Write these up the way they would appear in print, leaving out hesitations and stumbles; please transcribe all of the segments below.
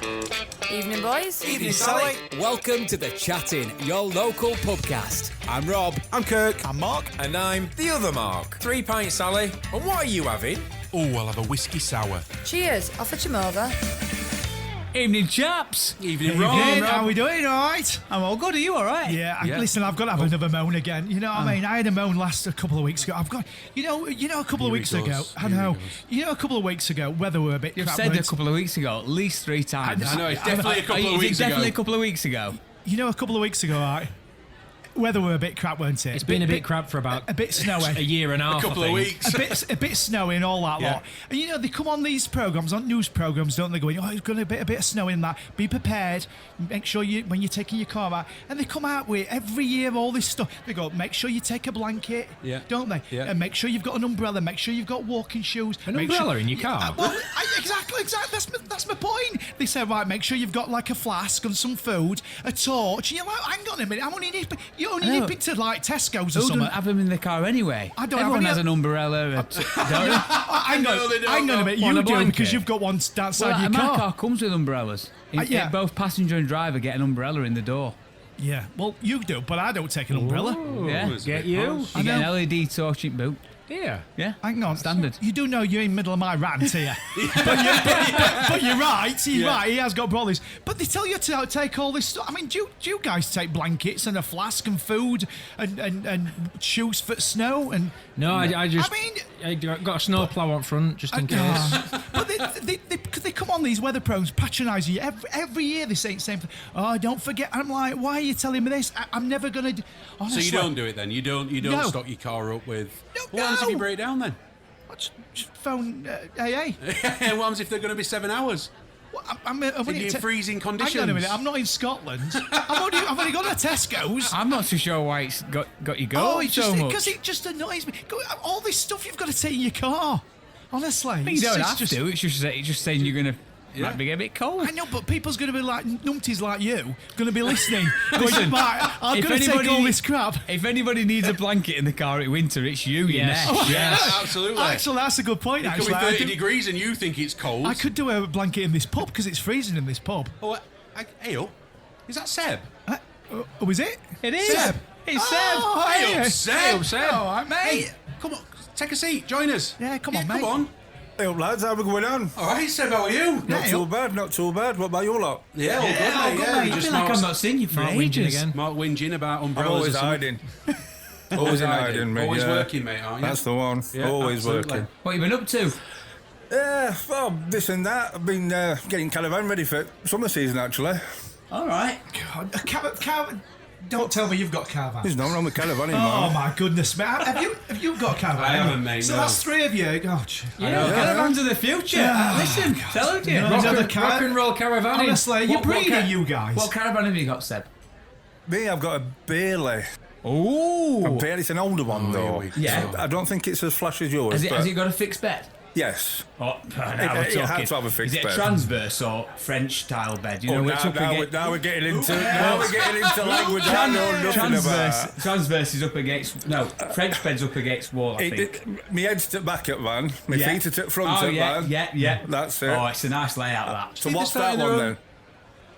Evening, boys. Evening, Sally. Welcome to The Chatting, your local pubcast. I'm Rob. I'm Kirk. I'm Mark. And I'm the other Mark. 3 pints, Sally. And what are you having? Oh, I'll have a whiskey sour. Cheers. I'll fetch him over. Evening, chaps. Evening, Rob. How are we doing? All right? I'm all good. Are you all right? Yeah. Listen, I've got to have another moan again. You know what I mean? I had a moan a couple of weeks ago. I've got, you know, a couple of weeks ago. I know. You know, a couple of weeks ago, weather were a bit. You've said a couple of weeks ago, at least 3 times. I know, it's definitely a couple of weeks ago. Definitely a couple of weeks ago. You know, a couple of weeks ago, right? Weather were a bit crap, weren't it? It's been a bit crap for about a bit snowy, a year and a half. A couple of weeks. a bit snowy and all that lot. And you know, they come on these programs, on news programs, don't they? Going, oh, it's going to be a bit of snow in that. Be prepared. Make sure you, when you're taking your car out, and they come out with every year all this stuff. They go, make sure you take a blanket, don't they? Yeah. And make sure you've got an umbrella. Make sure you've got walking shoes. An umbrella in your car? Well, exactly. That's my point. They said, right, make sure you've got like a flask and some food, a torch. And you're like, hang on a minute, you only nip into like Tesco's or Who something. doesn't have them in the car anyway? I don't Everyone have has any. an umbrella. Hang on a minute, you do blanket. because you've got one outside your My car. car comes with umbrellas. Both passenger and driver get an umbrella in the door. Yeah, well, you do, but I don't take an umbrella. Yeah, get you. I You get know. an LED torch in boot. Yeah. Yeah. Hang on, Standard. You do know you're in the middle of my rant here, but you're right. You're right. He has got problems. But they tell you to take all this stuff. I mean, do you guys take blankets and a flask and food and shoes for snow and? No, I just. I mean, I got a snowplow up front just in case. But they come on these weather pros patronising you every year. They say the same thing. Oh, don't forget. I'm like, why are you telling me this? I'm never gonna. Honestly. So you don't do it then? You don't No. stock your car up with. No, What happens if you no. break down then? Just phone AA. What happens if they're going to be 7 hours? Well, I'm only In freezing conditions. Hang on a minute, I'm not in Scotland. I've only gone to Tesco's. I'm not too sure why it's got you Oh, going it's so just much. because it just annoys me. All this stuff you've got to take in your car. Honestly, You don't have to. It's just saying you're going to might be a bit cold. I know, but people's going to be like numpties like you, going to be listening. Listen, I'm if going to take anybody- all this crap. If anybody needs a blanket in the car at winter, it's you, Yes. Nesh. Yeah, absolutely. Actually, that's a good point. It could Actually, be 30 degrees and you think it's cold. I could do a blanket in this pub because it's freezing in this pub. Oh, hey, is that Seb? Oh, is it? It is. Seb. It's Oh, Hey, hey, Seb. Seb. All right, mate. Hey, come on, take a seat, join us. Yeah, come on, mate. Come on. Hey up lads, how we going on? All right, Seb, how are you? Not too bad, not too bad. What about you lot? Yeah, all good, mate. I Just feel like Mark's- I've not seen you for Mark whinging ages. again. Mark whinging about I'm umbrellas. always or something. hiding. Always in hiding, mate. Always yeah. working, mate, aren't you? That's the one. Yeah, always absolutely. working. What have you been up to? Well, this and that. I've been getting caravan ready for summer season, actually. All right. God, a caravan. Don't tell me you've got a caravan. There's nothing wrong with caravan anymore. Oh my goodness, mate! Have you got a caravan? I haven't, mate, So no. that's 3 of you. Oh, gee. Caravans of the future. Listen, tell you. No, Rock, no, the rock and roll caravan. Honestly, you're breeding, you guys. What caravan have you got, Seb? Me, I've got a Bailey. Ooh. A Bailey, it's an older one, though. here we Yeah. I don't think it's as flash as yours. Has but it got a fixed bed? yes. Oh, now It we're had talking. to have a fixed Is it a bed. transverse or French style bed? You know, which up against... now we're getting into language I know nothing about. Transverse is up against... No, French bed's up against wall, I think. My head's to back at van, my Yeah. feet are to front Oh, at yeah, van. yeah. That's it. Oh, it's a nice layout, that. So what's that one then?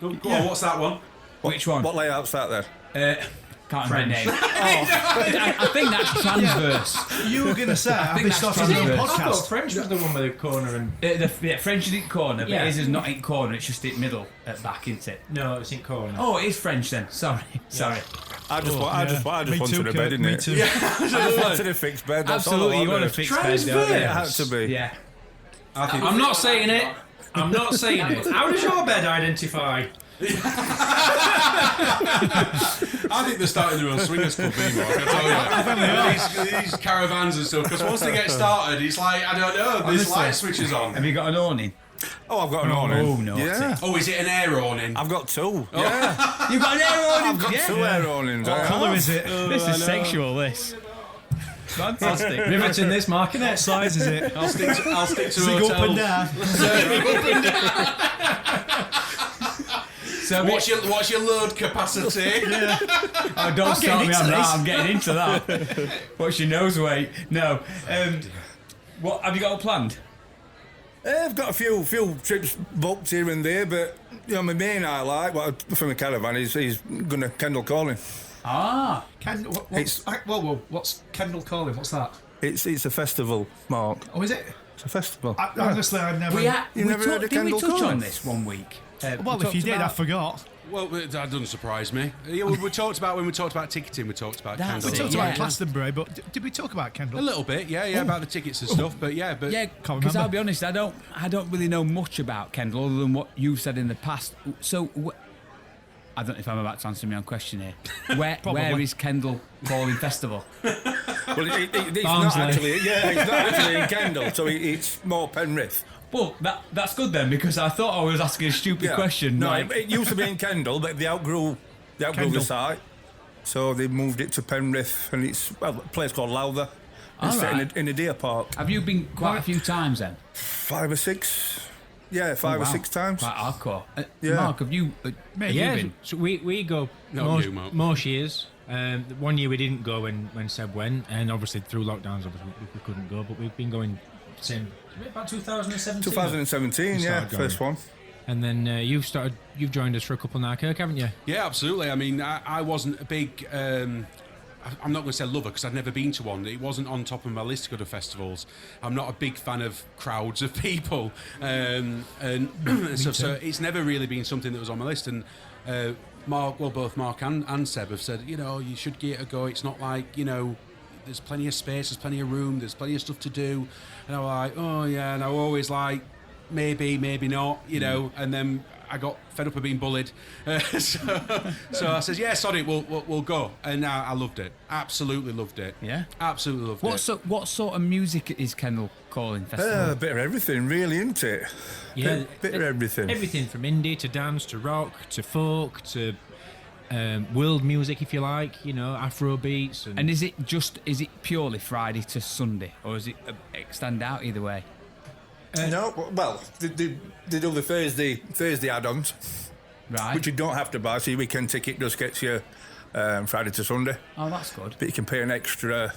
Go on, what's that one? Which one? What layout's that then? Can't remember the name. I think that's transverse. You were going to say, I've been that's starting a transverse. I thought podcast. French was the one with the corner and. The French is in corner, but Yeah. his is not in corner, it's just in middle at back, isn't it? No, it's in corner. Oh, it is French then. Sorry. I just Me wanted too, a Kurt, bed in me it. too. I just wanted a fixed bed. That's Absolutely, all you I want a wanted. fixed bed, don't you? It had to be. Yeah. I'm not saying it. I'm not saying it. How does your bed identify? I think they're starting their own swingers club, Mark, I tell you. These caravans and stuff, because once they get started, it's like, I don't know, this Honestly. light switches on. Have you got an awning? Oh, I've got an awning. Oh, no. Yeah. Oh, is it an air awning? I've got 2. Yeah. You've got an air awning? I've got 2 air awnings. What colour is it? This is sexual, this. Fantastic. Riveting this, Mark, innit? What size is it? I'll stick to Zig hotels. up and down. So What's your load capacity? Oh, don't start me on that. I'm getting into that. What's your nose weight? No. What have you got all planned? I've got a few trips booked here and there, but you know, my main highlight for my caravan is going to Kendal Calling. Ah, What's Kendal Calling? What's that? It's a festival, Mark. Oh, is it? It's a festival. Honestly, I've never. You've never heard of did we Kendal touch Calling? on this one week? Well, if you did, I forgot. Well, that doesn't surprise me. Yeah, we talked about when we talked about ticketing. We talked about That's Kendal. We talked Yeah. about Glastonbury, but did we talk about Kendal? A little bit, yeah, about the tickets and stuff. But Yeah, Can't because remember. I'll be honest, I don't really know much about Kendal other than what you've said in the past. So I don't know if I'm about to answer my own question here. Where is Kendal Calling Festival? Well, it's not Barnsley. actually. Yeah, it's not actually in Kendal, so it's more Penrith. Well, that's good then, because I thought I was asking a stupid Yeah. question. No, like, it used to be in Kendal, but they outgrew the Kendal. site, so they moved it to Penrith, and it's a place called Lowther. It's set Alright. in a deer park. have you been quite a few times then? 5 or 6. Yeah, 5 or Wow. 6 times. Quite hardcore. Yeah. Mark, have you? Have you Yeah, been? so we go No, you, Mark. most years. One year we didn't go when Seb went, and obviously through lockdowns, obviously we couldn't go. But we've been going since about 2017. 2017, We yeah, started going. first one. And then you've joined us for a couple now, Kirk, haven't you? Yeah, absolutely. I mean, I wasn't a big. I'm not going to say lover because I'd never been to one. It wasn't on top of my list to go to festivals. I'm not a big fan of crowds of people, and so it's never really been something that was on my list. And both Mark and Seb have said, you should give it a go. It's not like there's plenty of space, there's plenty of room, there's plenty of stuff to do. And I'm like, oh yeah, and I always like maybe not, and then I got fed up of being bullied, so I said, yeah, sod it, we'll go, and I loved it, absolutely loved it, Yeah? absolutely loved it. What sort of music is Kendal Calling Festival? A bit of everything, really, isn't it? Yeah, bit of everything. Everything from indie to dance to rock to folk to world music, if you like, Afro beats. And is it purely Friday to Sunday, or is it extend out either way? No, well, they do the Thursday add-ons, Right. which you don't have to buy. So your weekend ticket just gets you Friday to Sunday, Oh, that's good. but you can pay an extra,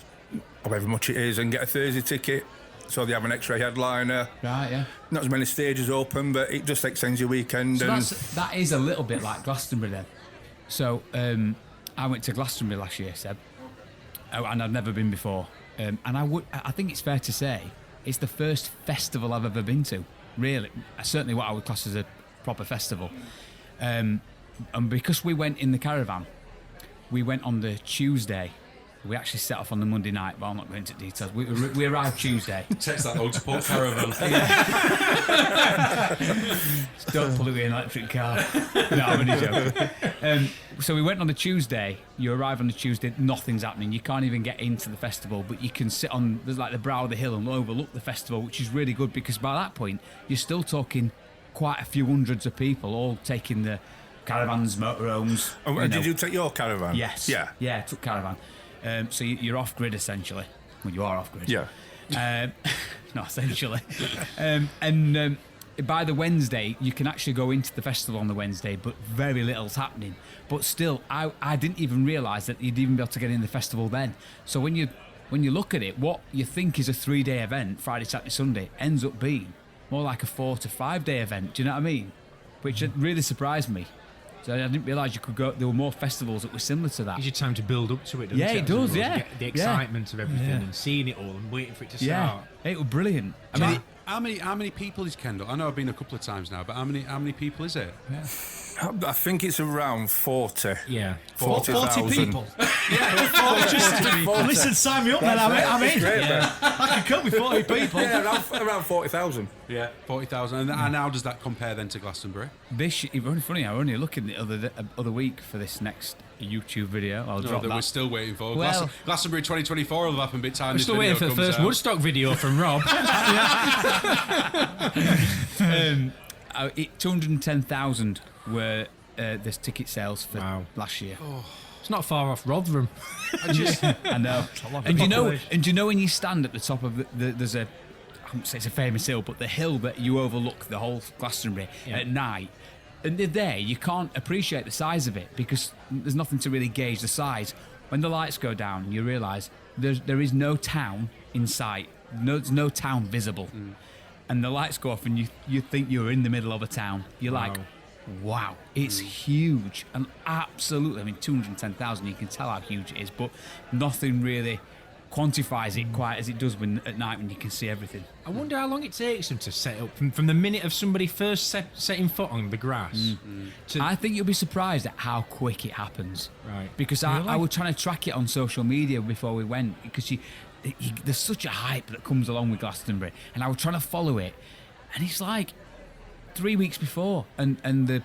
however much it is, and get a Thursday ticket. So they have an extra headliner. Right, yeah. Not as many stages open, but it just extends your weekend. So and that is a little bit like Glastonbury then. So I went to Glastonbury last year, Seb, and I'd never been before. And I think it's fair to say it's the first festival I've ever been to. Really, certainly what I would class as a proper festival. And because we went in the caravan, we went on the Tuesday. We actually set off on the Monday night, but I'm not going into details. We arrived Tuesday. Takes that long to pull caravan. Don't pull away an electric car. No, I'm only joking. So we went on the Tuesday. You arrive on the Tuesday, nothing's happening. You can't even get into the festival, but you can sit on there's like the brow of the hill and overlook the festival, which is really good because by that point you're still talking quite a few hundreds of people all taking the caravans, motorhomes. did you take your caravan? Yes. Yeah. Yeah, I took caravan. So you're off grid essentially. Well, you are off grid. Yeah. Not essentially. By the Wednesday, you can actually go into the festival on the Wednesday, but very little's happening. But still, I didn't even realise that you'd even be able to get in the festival then. So when you look at it, what you think is a 3-day event, Friday, Saturday, Sunday, ends up being more like a 4 to 5 day event. Do you know what I mean? Which really surprised me. So I didn't realise you could go. There were more festivals that were similar to that. Gives you time to build up to it, doesn't Yeah, it? it does, I suppose, yeah. get the excitement of everything Yeah. and seeing it all and waiting for it to Yeah, start. it was brilliant. I mean, How many people is Kendal? I know I've been a couple of times now, but how many people is it? I think it's around 40. Yeah. 40,000. people. Listen, sign me up, man. I'm in. I can cope with 40 people. Yeah, around 40,000. Yeah, 40,000. And how does that compare then to Glastonbury? it's only funny. I was only looking the other week for this next YouTube video. I'll drop that that. we're still waiting for. Well- Glastonbury 2024 will happen bit time. We're this still video waiting for the comes first out. Woodstock video from Rob. 210,000 were there's ticket sales for Wow. last year. It's not far off Rotherham. I know. And do you know when you stand at the top of there's a, I wouldn't say it's a famous hill, but the hill that you overlook the whole Glastonbury at night, and there you can't appreciate the size of it because there's nothing to really gauge the size. When the lights go down, you realise there is no town in sight. There's no town visible. and the lights go off, and you think you're in the middle of a town. You're like, wow, it's huge, and absolutely. I mean, 210,000. You can tell how huge it is, but nothing really quantifies it quite as it does at night when you can see everything. I wonder how long it takes them to set up from the minute of somebody first setting foot on the grass. I think you'll be surprised at how quick it happens. Right. Because I was trying to track it on social media before we went, because there's such a hype that comes along with Glastonbury, and I was trying to follow it, and it's like 3 weeks before, and the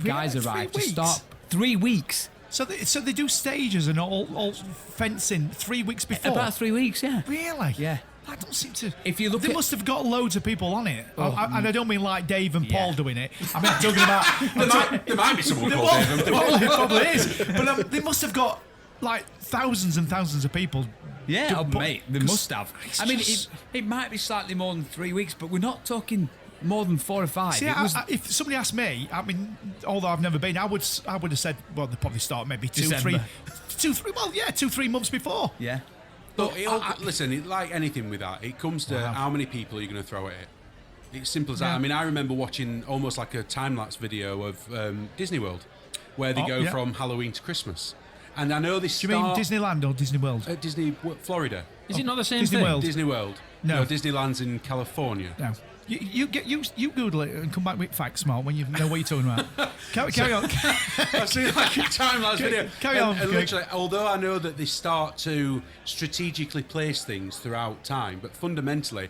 guys arrive to start 3 weeks. So they do stages and all fencing 3 weeks before? About 3 weeks, yeah. Really? Yeah. That don't seem to... If you look they at... must have got loads of people on it. And I don't mean like Dave and Paul doing it. I mean, I'm talking about... There might be someone called Dave. Probably is. But they must have got like thousands and thousands of people. Yeah, mate, they must have. I mean, just- it might be slightly more than 3 weeks, but we're not talking more than 4 or 5. See, if somebody asked me, I mean, although I've never been, I would have said, well, they probably start maybe 2, 3, December. 2-3 months before. Yeah. But listen, like anything with that, it comes to how many people are you going to throw at it. It's simple as that. Yeah. I mean, I remember watching almost like a time-lapse video of Disney World, where they go from Halloween to Christmas. And I know this. Do you mean Disneyland or Disney World? Disney Florida. Is it not the same Disney thing? World. Disney World. No. Disneyland's in California. No. You Google it and come back with facts, Mark, when you know what you're talking about. Carry on. I've seen like a time-lapse video. Carry on. And literally, although I know that they start to strategically place things throughout time, but fundamentally,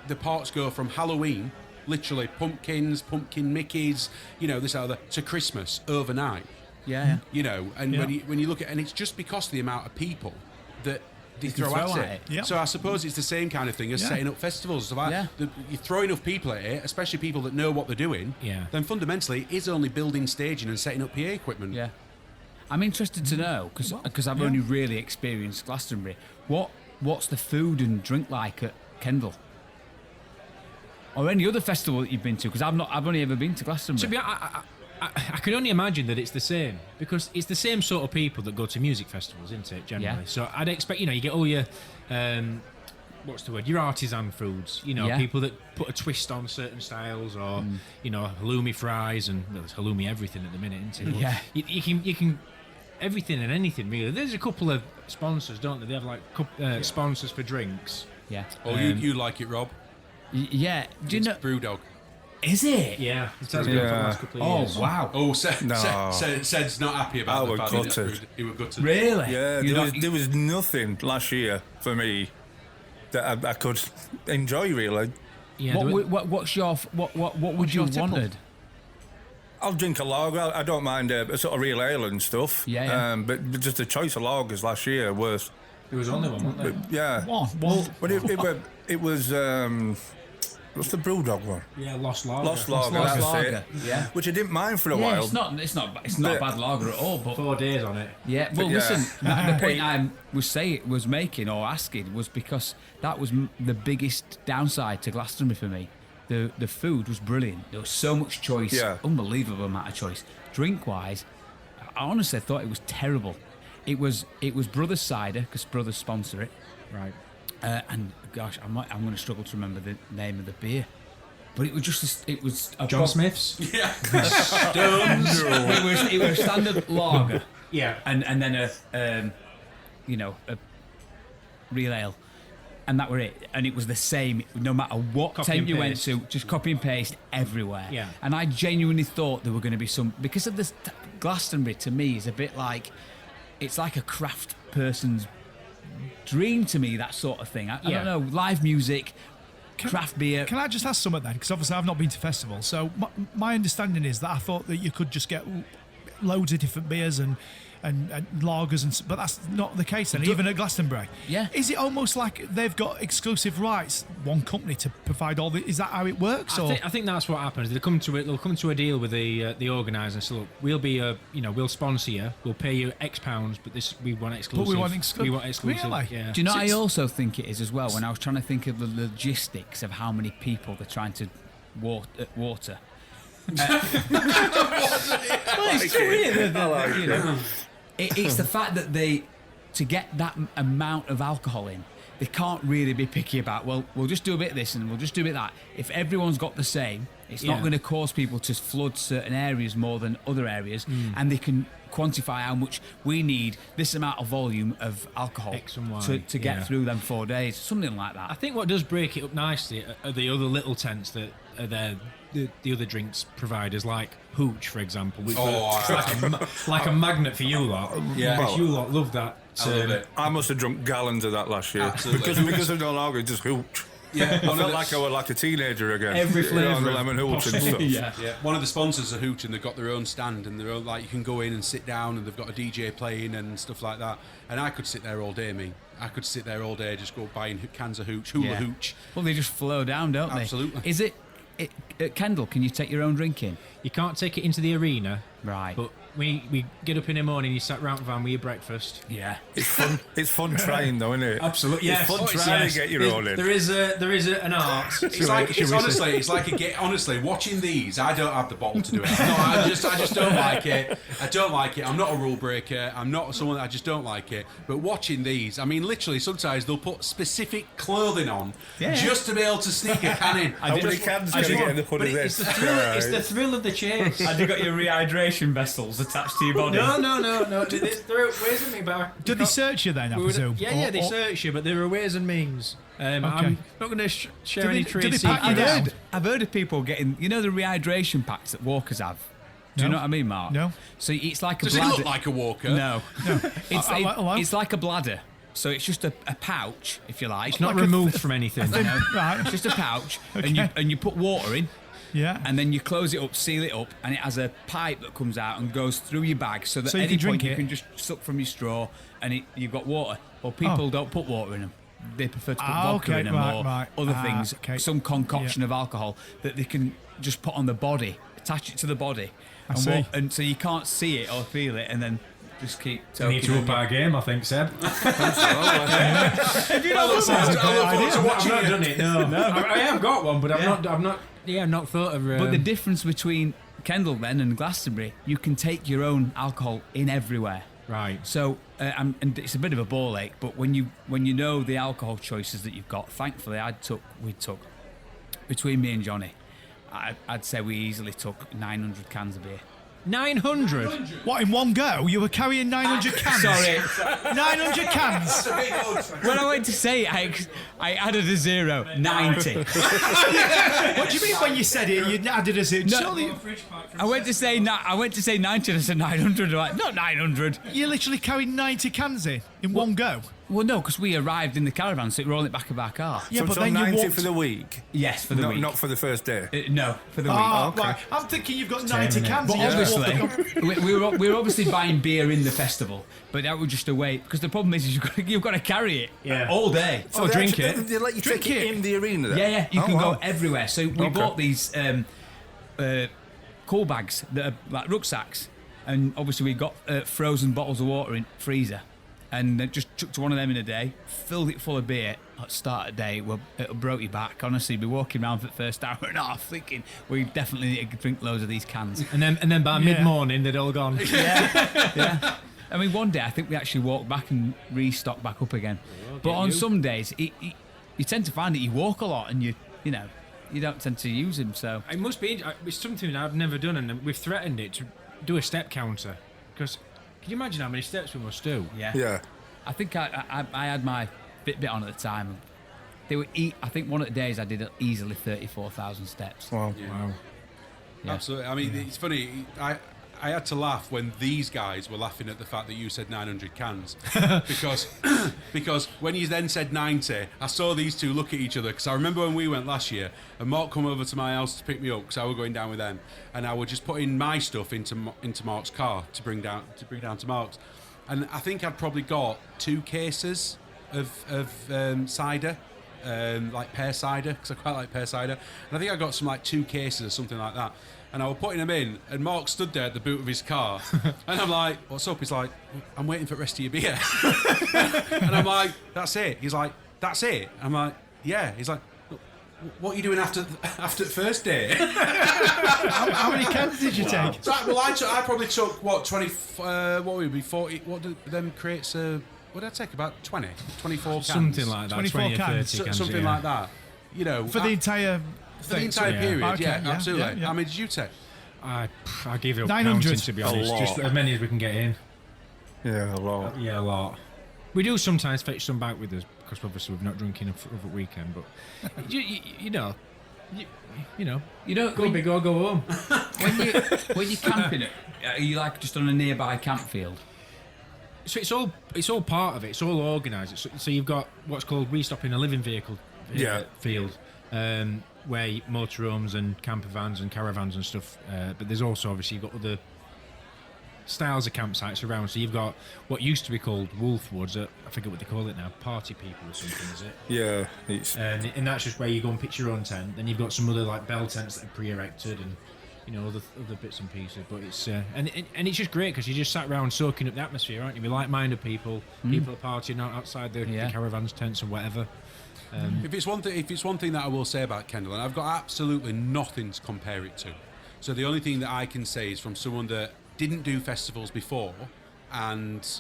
the parts go from Halloween, literally pumpkins, pumpkin Mickeys, this other, to Christmas overnight. Yeah. And when you look at, and it's just because of the amount of people that they throw throw at at it. Yep. So I suppose it's the same kind of thing as setting up festivals. So you throw enough people at it, especially people that know what they're doing, then fundamentally it is only building staging and setting up PA equipment. Yeah. I'm interested to know, because I've only really experienced Glastonbury, what's the food and drink like at Kendal? Or any other festival that you've been to? Because I've only ever been to Glastonbury. I can only imagine that it's the same, because it's the same sort of people that go to music festivals, isn't it, generally? Yeah. So I'd expect, you get all your, what's the word, your artisan foods, people that put a twist on certain styles, or, halloumi fries, and there's halloumi everything at the minute, isn't it? Yeah. You can, everything and anything, really. There's a couple of sponsors, don't they? They have, like, sponsors for drinks. Yeah. Oh, you like it, Rob? Yeah. Do you know... Brewdog. Is it? Yeah. It has been for the last couple of years. Wow. Oh, Sed's not happy about the fact that gutted. he was gutted. Really? Yeah, there was nothing last year for me that I could enjoy, really. Yeah, What would you your have tipple? wanted? I'll drink a lager. I don't mind a sort of real ale and stuff. Yeah. But just the choice of lagers last year was... there was only one, wasn't there? Yeah. One. But it was... what's the Brewdog one? Yeah, Lost Lager. Lost Lager. Lost That's Lager, it. yeah. Which I didn't mind for a Yeah, while. it's not a bad lager at all, but 4 days on it. yeah. Well, Yeah. listen, the point I was making or asking was because that was the biggest downside to Glastonbury for me. The food was brilliant. There was so much choice, unbelievable amount of choice. Drink wise, I honestly thought it was terrible. It was Brothers cider, because Brothers sponsor it. Right. And gosh, I'm going to struggle to remember the name of the beer, but it was just it was a John Smith's? Yeah. it was a standard lager, Yeah. and then a real ale, and that were it. And it was the same no matter what Copy tent and you went paste. to, just copy and paste everywhere. Yeah. And I genuinely thought there were going to be some, because of this. Glastonbury to me is a bit like, it's like a craft person's dream to me, that sort of thing. I don't know, live music, craft beer. Can I just ask something then? Because obviously I've not been to festivals. So my understanding is that I thought that you could just get loads of different beers and lagers, but that's not the case then, even at Glastonbury. Yeah. Is it almost like they've got exclusive rights, one company, to provide all the... Is that how it works? I think that's what happens. They'll come to a deal with the organiser and say, look, we'll be we'll sponsor you, we'll pay you X pounds, but we want exclusive. But we want exclusive. Really? Yeah. Do you know what I also think it is as well, when I was trying to think of the logistics of how many people they're trying to water? Well, it's true, really. It's the fact that to get that amount of alcohol in, they can't really be picky about, well, we'll just do a bit of this and we'll just do a bit of that. If everyone's got the same, it's not going to cause people to flood certain areas more than other areas, and they can quantify how much we need this amount of volume of alcohol X and Y, to get through them 4 days, something like that. I think what does break it up nicely are the other little tents that are there. The other drinks providers, like Hooch, for example, which it's like a magnet for you lot. Yeah. Because you lot love that. I love it. I must have drunk gallons of that last year. Absolutely. Because of no longer just Hooch. Yeah, I felt like I was like a teenager again. Every flavour the lemon Hooch and stuff. yeah. One of the sponsors of Hooch, and they've got their own stand, and their own, like, you can go in and sit down, and they've got a DJ playing and stuff like that. And I could sit there all day, I could sit there all day, just go buying cans of Hooch, Hooch. Well, they just flow down, don't they? Absolutely. Is it at Kendal? Can you take your own drink in? You can't take it into the arena, Right. but we get up in the morning, you sat round the van with your breakfast. Yeah. It's fun trying though, isn't it? Absolutely, It's fun trying to get your own in. There is an art. Honestly, watching these, I don't have the bottle to do it. No, I just don't like it. I don't like it. I'm not a rule breaker. I'm not someone that I just don't like it. But watching these, I mean, literally, sometimes they'll put specific clothing on just to be able to sneak a can in. How many cans can you get in the hood of It's this? it's the thrill of the chase. Have you got your rehydration vessels attached to your body? No. There are ways and means. Did they search you then, I presume? Yeah, they Or- search you, but there are ways and means. I'm not going to share Do any they trade pack secrets. you down? I've heard of people getting, the rehydration packs that walkers have. Do you know what I mean, Mark? No. So it's like a Does it bladder. look like a walker? No. It's, Hello? it's like a bladder. So it's just a pouch, if you like. It's not removed from anything. Right. It's just a pouch, Okay. and you put water in, Yeah. and then you close it up, seal it up, and it has a pipe that comes out and goes through your bag, so that So you at can any point drink you it? can just suck from your straw, and you've got water. Well, people don't put water in them. They prefer to put vodka okay, in them right. or other things, Okay. some concoction of alcohol that they can just put on the body, attach it to the body, I see. and so you can't see it or feel it, and then just keep. We need to up our game, I think, Seb. I've not done it. No. I have got one, but I've not thought of. But the difference between Kendal then and Glastonbury, you can take your own alcohol in everywhere. right. So, and it's a bit of a ball ache, but when you know the alcohol choices that you've got, thankfully we took between me and Johnny, I'd say we easily took 900 cans of beer. 900. What, in one go? You were carrying 900 cans? Sorry, 900 cans? when I went to say it, I added a 0, 90. What do you mean when you said it, you added a zero? No. Surely I went to say 90 and I said 900. I'm like, not 900. you literally carried 90 cans in one go? Well, no, because we arrived in the caravan, so we were all in the back of our car. Yeah, but so then 90 you walked... for the week? Yes, for the week. Not for the first day? No, for the week. Oh, right. I'm thinking you've got 90 cans. But and you just walked obviously, the- we were obviously buying beer in the festival, but that was just a way. Because the problem is you've got to carry it all day. Oh, drink it. They let you Drink take it it. in the arena then? Yeah, you Oh, can wow. go everywhere. So we bought these cool bags that are like rucksacks, and obviously we got frozen bottles of water in freezer, and just chucked one of them in a day, filled it full of beer. At the start of the day, it broke your back. Honestly, be walking around for the first hour and a half, thinking we definitely need to drink loads of these cans. And then by mid-morning, they'd all gone. Yeah. I mean, one day I think we actually walked back and restocked back up again. But on some days, you tend to find that you walk a lot and you don't tend to use them. So It must be. It's something I've never done, and we've threatened it to do a step counter. Because can you imagine how many steps we must do? Yeah. I think I had my Fitbit on at the time. I think one of the days I did easily 34,000 steps. Wow. Wow. Yeah. Absolutely. I mean, it's funny. I had to laugh when these guys were laughing at the fact that you said 900 cans because when you then said 90, I saw these two look at each other because I remember when we went last year and Mark come over to my house to pick me up because I was going down with them and I was just putting my stuff into Mark's car to bring down to Mark's, and I think I'd probably got 2 cases of cider. Like pear cider, because I quite like pear cider, and I think I got some like 2 cases or something like that, and I was putting them in, and Mark stood there at the boot of his car, and I'm like, "What's up?" He's like, "I'm waiting for the rest of your beer," and I'm like, "That's it." He's like, "That's it." I'm like, "Yeah." He's like, "What are you doing after the first day?" How many cans did you take? So I probably took what 20? What would it be 40? What do them crates? what did I take? About 20, 24 cans. Something like that. 24 20 or 30 cans. cans, Something yeah. like that. You know, For the entire for the entire period, Okay, absolutely. yeah. How many did you take? I give it up 900. counting, to be honest. lot. Just as many as we can get in. Yeah, a lot. Yeah, a lot. We do sometimes fetch some back with us because obviously we've not drunk enough over the weekend. But you know, go big or go home. When you're camping, are you like just on a nearby campfield? So it's all part of it. It's all organised. So you've got what's called restopping a living vehicle field, where motorhomes and camper vans and caravans and stuff. But there's also obviously you've got other styles of campsites around. So you've got what used to be called Wolf Woods. I forget what they call it now. Party people or something, is it? Yeah, it's And that's just where you go and pitch your own tent. Then you've got some other like bell tents that are pre-erected and other bits and pieces. But it's and it's just great because you just sat around soaking up the atmosphere, aren't you? With like-minded people, people are partying out outside the caravans, tents, and whatever. If it's one thing that I will say about Kendal, and I've got absolutely nothing to compare it to. So the only thing that I can say is from someone that didn't do festivals before and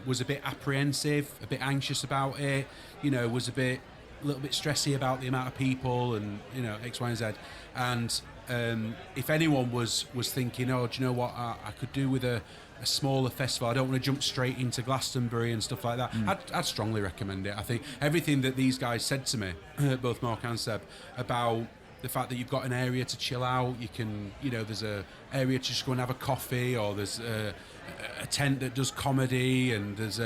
was a bit apprehensive, a bit anxious about it. Was a little bit stressy about the amount of people and X, Y, and Z. And if anyone was thinking, oh, do you know what, I could do with a smaller festival, I don't want to jump straight into Glastonbury and stuff like that, I'd strongly recommend it. I think everything that these guys said to me, both Mark and Seb, about the fact that you've got an area to chill out, you can, there's a area to just go and have a coffee, or there's a tent that does comedy, and there's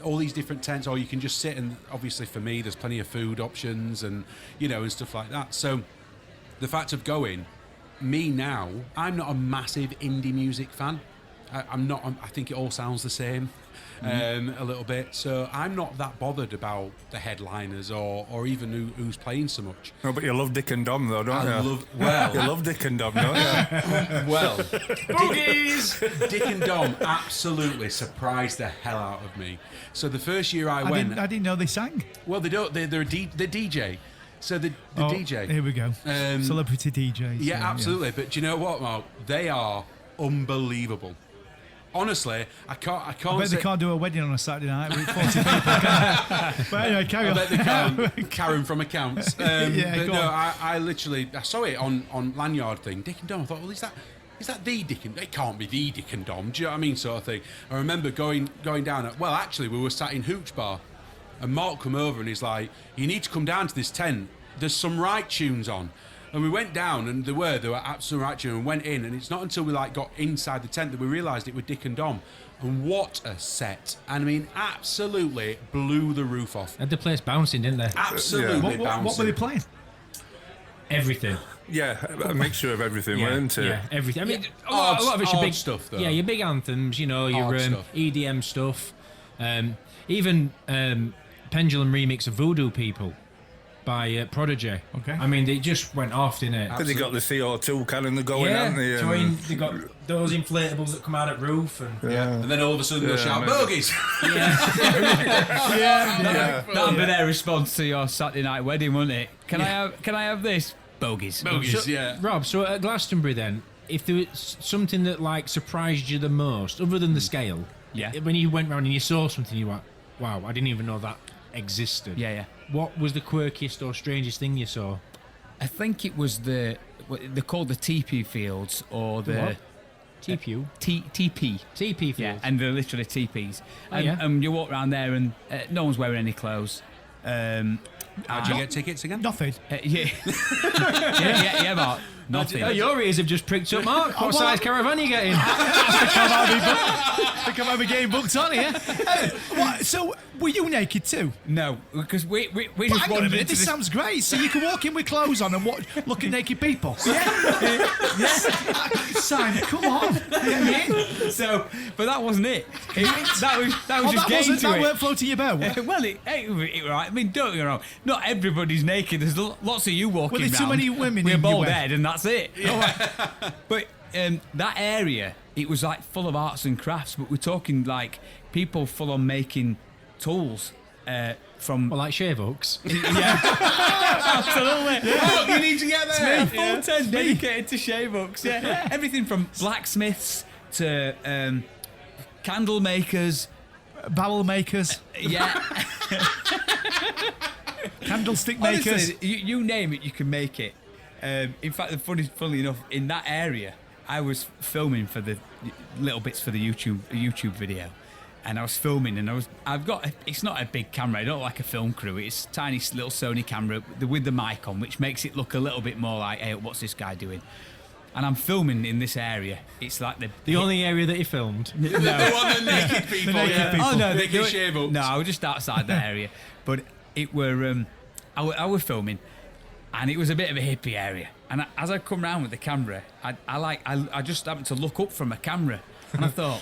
all these different tents, or you can just sit, and obviously for me there's plenty of food options and and stuff like that. So the fact of going, I'm not a massive indie music fan. I'm not. I think it all sounds the same, a little bit. So I'm not that bothered about the headliners or even who's playing so much. no, but you love Dick and Dom though, don't you? You You love Dick and Dom, don't you? well, Dick and Dom absolutely surprised the hell out of me. So the first year I went, I didn't know they sang. well, they don't. They're DJ. So the DJ. Here we go. Celebrity DJs. Yeah, absolutely. But do you know what, Mark? They are unbelievable. Honestly, I can't. I bet say, they can't do a wedding on a Saturday night with 40 people. Can they? But anyway, carry I on. bet they can. Karen from accounts. Yeah, but go no, on. I literally saw it on Lanyard thing. Dick and Dom. I thought, well, is that the Dick and? It can't be the Dick and Dom. Do you know what I mean? Sort of thing. I remember going down. Well, actually, we were sat in Hooch bar, and Mark come over and he's like, "You need to come down to this tent. There's some right tunes on." And we went down, and there were absolute right tunes, and went in, and it's not until we got inside the tent that we realised it was Dick and Dom. And what a set! And I mean, absolutely blew the roof off. Had the place bouncing, didn't they? Absolutely bouncing. What were they playing? Everything. Yeah, a mixture of everything, weren't it? Yeah, everything. I mean, a Odd- lot of it's your odd big stuff, though. Yeah, your big anthems. Your Odd stuff. EDM stuff. Even Pendulum remix of Voodoo People by Prodigy. Okay. I mean, they just went off, didn't it? But they got the CO2 cannon going, Yeah, haven't they? so I mean, they got those inflatables that come out at roof, and And then all of a sudden they'll shout, maybe. "Bogies!" That'll be their response to your Saturday night wedding, wouldn't it? Can I have this? Bogies. Bogies, yeah. Rob, so at Glastonbury then, if there was something that surprised you the most, other than the scale, Yeah. when you went round and you saw something, you went, "Wow, I didn't even know that existed." Yeah. What was the quirkiest or strangest thing you saw? I think it was they're called the TP fields or the What? TPU? TP. TP field. Yeah, and they're literally TPs. And, yeah. and you walk around there and no one's wearing any clothes. How'd you get tickets again? Nothing. Yeah, yeah, Mark. Nothing. Oh, your ears have just pricked up, Mark. What size caravan are you getting? I think I might be getting booked on here. So, were you naked too? No, because we But just hang on a wandered minute, into this sounds great. So you can walk in with clothes on and look at naked people. Simon, come on. Get in. So, but that wasn't it. That was Oh, just getting to that it. weren't floating your boat. Well, it right. I mean, don't get me wrong. Not everybody's naked. There's lots of you walking Were there too round many women with a in your bald way? head, and that's it. But that area, it was full of arts and crafts. But we're talking people full on making tools from. Well, like shave hooks. Absolutely. Oh, you need to get there. A full tent dedicated to shave hooks. Yeah. Everything from blacksmiths to candle makers. Barrel makers, Yeah. candlestick makers. Honestly, you name it, you can make it. In fact, funnily enough, in that area, I was filming for the little bits for the YouTube video, and I was filming, and I've got. It's not a big camera. I don't like a film crew. It's a tiny little Sony camera with the mic on, which makes it look a little bit more like, hey, what's this guy doing? And I'm filming in this area. It's like the only area that you filmed. The one the naked people. Oh no, they can shave up. No, I was just outside that area, but it were. I was filming, and it was a bit of a hippie area. And as I come round with the camera, I just happened to look up from a camera, and I thought,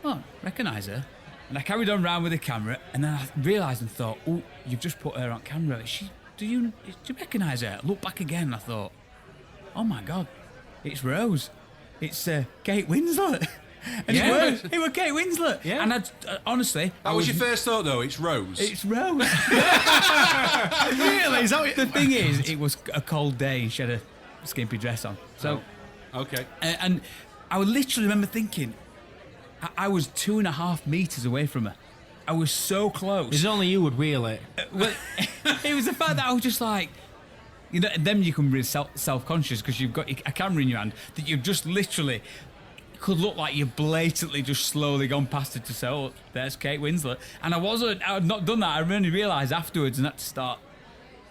oh, recognise her. And I carried on round with the camera, and then I realised and thought, oh, you've just put her on camera. Do you recognise her? I looked back again, and I thought, oh my God, it's Rose. It's Kate Winslet. And it was Kate Winslet. Yeah. And honestly... That was your first thought, though? It's Rose? It's Rose. Really? Is that what The thing is, it was a cold day and she had a skimpy dress on. So, okay. And I would literally remember thinking, I was 2.5 metres away from her. I was so close. It's only you would wheel it. Well, it was the fact that I was just like... You know, then you can be self-conscious because you've got a camera in your hand that you've just literally... could look like you've blatantly just slowly gone past it to say, oh, there's Kate Winslet. And I had not done that. I only realised afterwards and had to start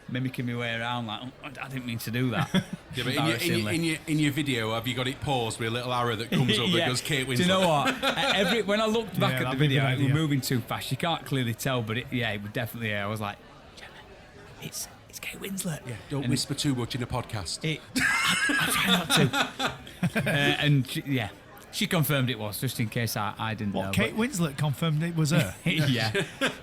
mimicking my way around like, oh, I didn't mean to do that. Yeah, but in your video, have you got it paused with a little arrow that comes up that goes Kate Winslet? Do you know what? When I looked back at the video, it was idea. moving too fast. You can't clearly tell, but it would definitely, I was like, it's Kate Winslet. Yeah, don't whisper too much in a podcast. I try not to. She confirmed it was, just in case I didn't know. Kate Winslet confirmed it was her? Yeah.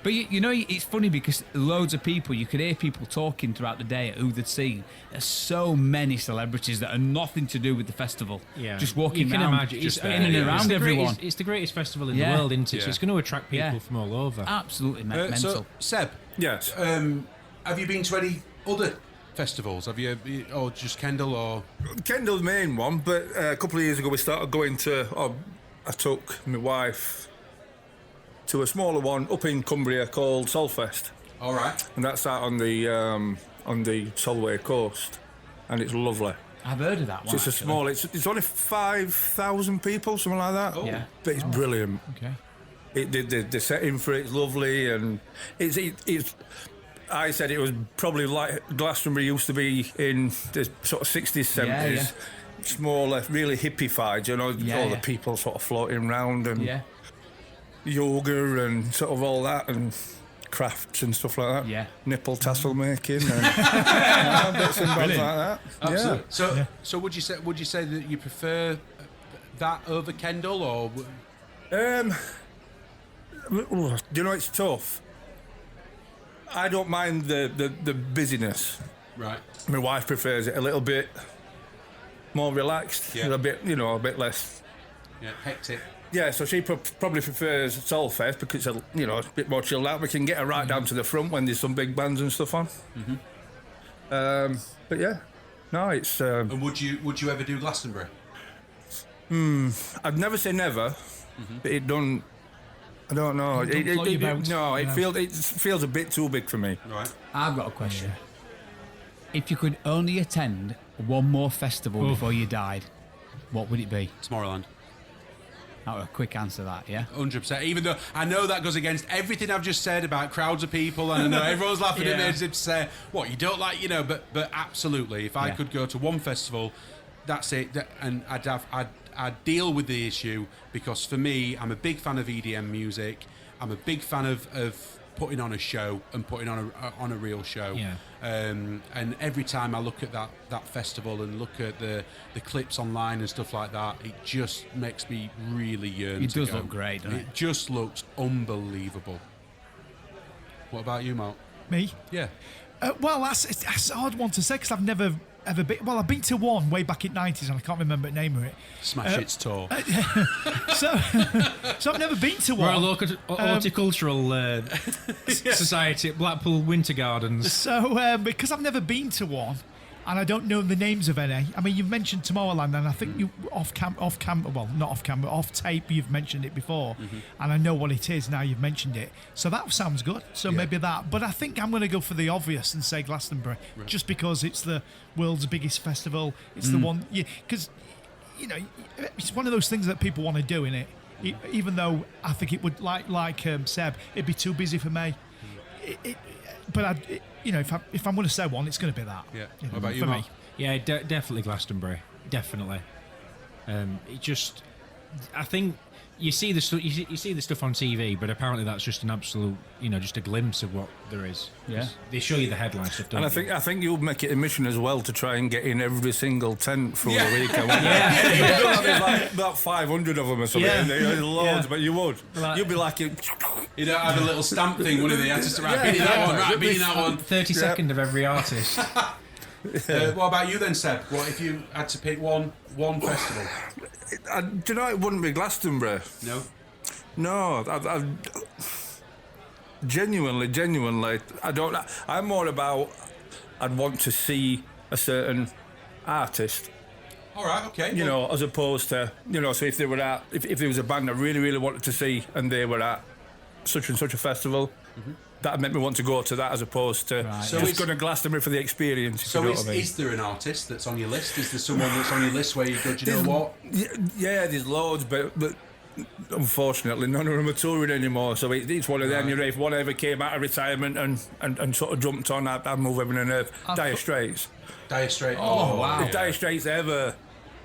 But you know, it's funny because loads of people, you could hear people talking throughout the day at who they'd seen. There's so many celebrities that are nothing to do with the festival. Yeah. Just walking you can around, imagine. just in and around everyone. It's the greatest festival in the world, isn't it? Yeah. So it's going to attract people from all over. Absolutely mental. So, Seb. Yes. Have you been to any other festivals? Have you, or just Kendal, or Kendal's main one, but a couple of years ago we started going to. I took my wife to a smaller one up in Cumbria called Solfest. All right. And that's out on the Solway coast, and it's lovely. I've heard of that one. So it's a small. It's only 5,000 people, something like that. Oh. Yeah. But it's brilliant. Okay. The setting for it's lovely, and it's. I said it was probably like Glastonbury used to be in the sort of 60s, 70s. Yeah. Smaller, really hippified, you know, all the people sort of floating around and yoga and sort of all that and crafts and stuff like that. Yeah. Nipple tassel making and bits and bobs like that. Absolutely. Yeah. So would you say that you prefer that over Kendal, or? Do you know, it's tough. I don't mind the busyness. Right. My wife prefers it a little bit more relaxed, a bit less. Yeah, hectic. Yeah, so she probably prefers Solfest because it's a bit more chilled out. We can get her right down to the front when there's some big bands and stuff on. Mm-hmm. But yeah, no, it's. And would you ever do Glastonbury? I'd never say never, but it don't. I don't know. It feels a bit too big for me. Right. I've got a question. If you could only attend one more festival before you died, what would it be? Tomorrowland. That was a quick answer, that, yeah? 100%. Even though I know that goes against everything I've just said about crowds of people, and I know everyone's laughing at me as if to say, what, you don't like, but absolutely, if I could go to one festival, that's it, and I'd deal with the issue, because for me, I'm a big fan of EDM music. I'm a big fan of putting on a show and putting on a real show. Yeah. And every time I look at that festival and look at the clips online and stuff like that, it just makes me really yearn. It to does go. look great, doesn't it? It just looks unbelievable. What about you, Mark? Me? Yeah. Well, that's a hard one to say because I've never ever been. Well, I've been to one way back in '90s and I can't remember the name of it. Smash It's tour. So I've never been to We're one. a local horticultural society at Blackpool Winter Gardens. So because I've never been to one, and I don't know the names of any. I mean, you've mentioned Tomorrowland, and I think you off tape, you've mentioned it before, and I know what it is now. You've mentioned it, so that sounds good. So maybe that. But I think I'm going to go for the obvious and say Glastonbury, just because it's the world's biggest festival. It's the one, because it's one of those things that people want to do in it. Even though I think it would, like Seb, it'd be too busy for me. But if I'm going to say one, it's going to be that. Yeah. What about you, for Mark? me? Yeah, definitely Glastonbury. Definitely. I think you see the stuff on TV, but apparently that's just an absolute, just a glimpse of what there is. Yeah. They show you the headline stuff, don't And they? I think you'll make it a mission as well to try and get in every single tent through the weekend. There's like about 500 of them or something. Yeah. There's loads, but you would. You'd be like, You don't have a little stamp thing, wouldn't you? Just right, been in that one, right, been in that one. 30-second of every artist. What about you then, Seb? What if you had to pick one festival? do you know, it wouldn't be Glastonbury. No. No, genuinely, I don't. I'm more about. I'd want to see a certain artist. All right, okay. You know, as opposed to so if they were at if there was a band I really wanted to see and they were at such and such a festival, that made me want to go to that as opposed to just going to Glastonbury for the experience. So is there an artist that's on your list? Is there someone that's on your list where you go, do you know what? Yeah, there's loads, but unfortunately none of them are touring anymore. So it's one of them. If one ever came out of retirement and sort of jumped on, I'd move heaven and earth. Dire Straits. Dire Straits. Oh, wow. If Dire Straits ever,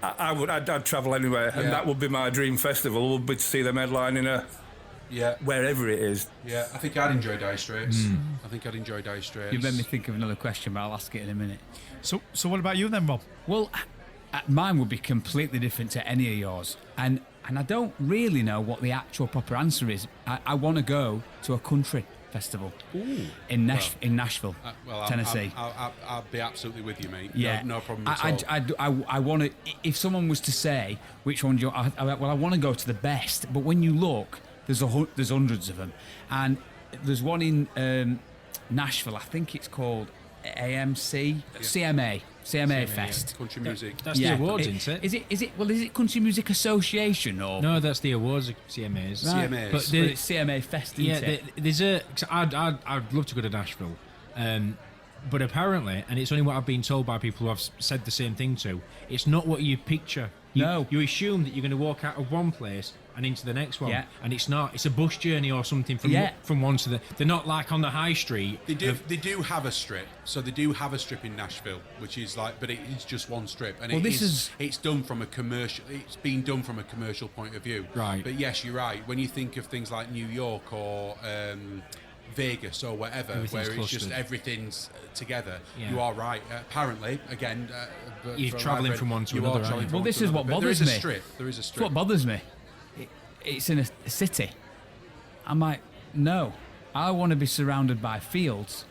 I'd travel anywhere, and that would be my dream festival. Would be to see them headlining wherever it is. Yeah, I think I'd enjoy Dire Straits. I think I'd enjoy Dire Straits. You made me think of another question, but I'll ask it in a minute. So what about you then, Rob? Well, mine would be completely different to any of yours, and I don't really know what the actual proper answer is. I want to go to a country festival in Nashville, Tennessee. I'll be absolutely with you, mate. Yeah, no problem at all. I want to. If someone was to say which one do you, I want to go to the best. But when you look, there's hundreds of them, and there's one in Nashville. I think it's called CMA Fest. Yeah. Country music. That's the awards, isn't it? Is it Country Music Association or? No, that's the awards of CMAs. Right. CMAs. But it's CMA Fest, isn't it? There's I'd love to go to Nashville, but apparently, and it's only what I've been told by people who I've said the same thing to, it's not what you picture. You assume that you're going to walk out of one place and into the next one, and it's not. It's a bus journey or something from one to the. They're not like on the high street. They do have a strip, so they do have a strip in Nashville, which is like, but it's just one strip, and it's done from a commercial. It's been done from a commercial point of view, right? But yes, you're right. When you think of things like New York or Vegas or whatever, where it's just everything's together, you are right. Apparently, again, you're travelling from one to another. Well, this is what bothers me. There is a strip. It's what bothers me. It's in a city. I'm like, no, I want to be surrounded by fields,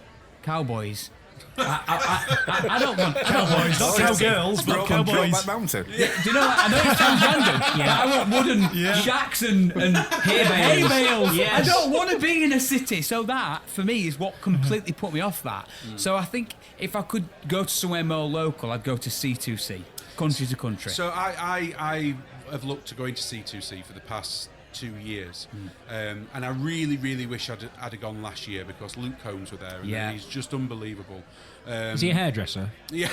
cowboys. I don't want cowboys, not cowgirls, but cowboys. Mountain. Do you know what? I know it sounds random, but I want wooden shacks and hay bales. Yes. I don't want to be in a city. So that, for me, is what completely put me off that. So I think if I could go to somewhere more local, I'd go to C2C, country to country. So I have looked to going to C2C for the past 2 years, and I really wish I'd have gone last year because Luke Combs were there, and he's just unbelievable. Is he a hairdresser? Yeah.